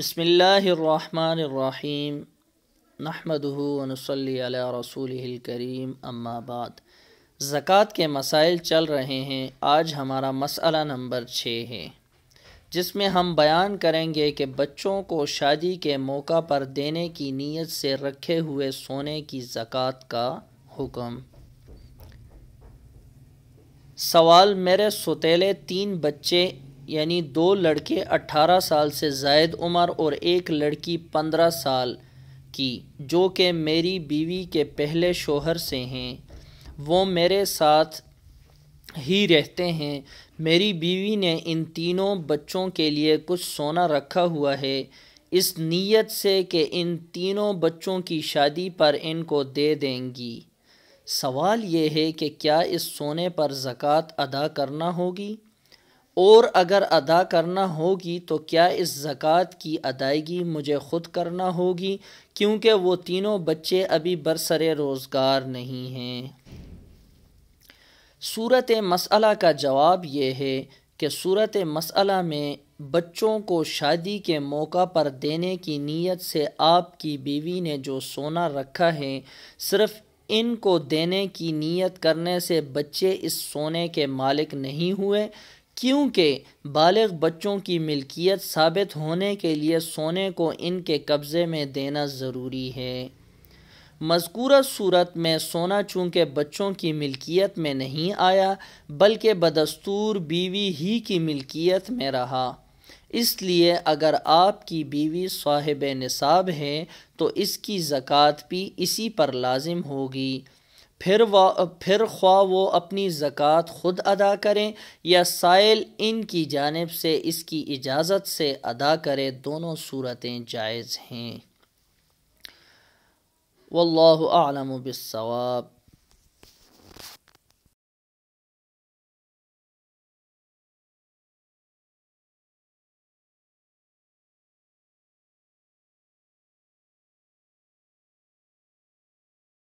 بسم اللہ الرحمن الرحیم نحمدہ ونصلی علی رسولہ الکریم اما بعد۔ زکوٰۃ کے مسائل چل رہے ہیں۔ آج ہمارا مسئلہ نمبر 6 ہے، جس میں ہم بیان کریں گے کہ بچوں کو شادی کے موقع پر دینے کی نیت سے رکھے ہوئے سونے کی زکوٰۃ کا حکم۔ سوال: میرے سوتیلے 3 بچے یعنی 2 لڑکے 18 سال سے زائد عمر اور 1 لڑکی 15 سال کی، جو کہ میری بیوی کے پہلے شوہر سے ہیں، وہ میرے ساتھ ہی رہتے ہیں۔ میری بیوی نے ان تینوں بچوں کے لیے کچھ سونا رکھا ہوا ہے، اس نیت سے کہ ان تینوں بچوں کی شادی پر ان کو دے دیں گی۔ سوال یہ ہے کہ کیا اس سونے پر زکوٰۃ ادا کرنا ہوگی؟ اور اگر ادا کرنا ہوگی تو کیا اس زکوٰۃ کی ادائیگی مجھے خود کرنا ہوگی، کیونکہ وہ تینوں بچے ابھی برسر روزگار نہیں ہیں؟ صورت مسئلہ کا جواب یہ ہے کہ صورت مسئلہ میں بچوں کو شادی کے موقع پر دینے کی نیت سے آپ کی بیوی نے جو سونا رکھا ہے، صرف ان کو دینے کی نیت کرنے سے بچے اس سونے کے مالک نہیں ہوئے، کیونکہ بالغ بچوں کی ملکیت ثابت ہونے کے لیے سونے کو ان کے قبضے میں دینا ضروری ہے۔ مذکورہ صورت میں سونا چونکہ بچوں کی ملکیت میں نہیں آیا بلکہ بدستور بیوی ہی کی ملکیت میں رہا، اس لیے اگر آپ کی بیوی صاحب نصاب ہے تو اس کی زکوٰۃ بھی اسی پر لازم ہوگی، پھر خواہ وہ اپنی زکوٰۃ خود ادا کریں یا سائل ان کی جانب سے اس کی اجازت سے ادا کرے، دونوں صورتیں جائز ہیں۔ واللہ اعلم بالصواب۔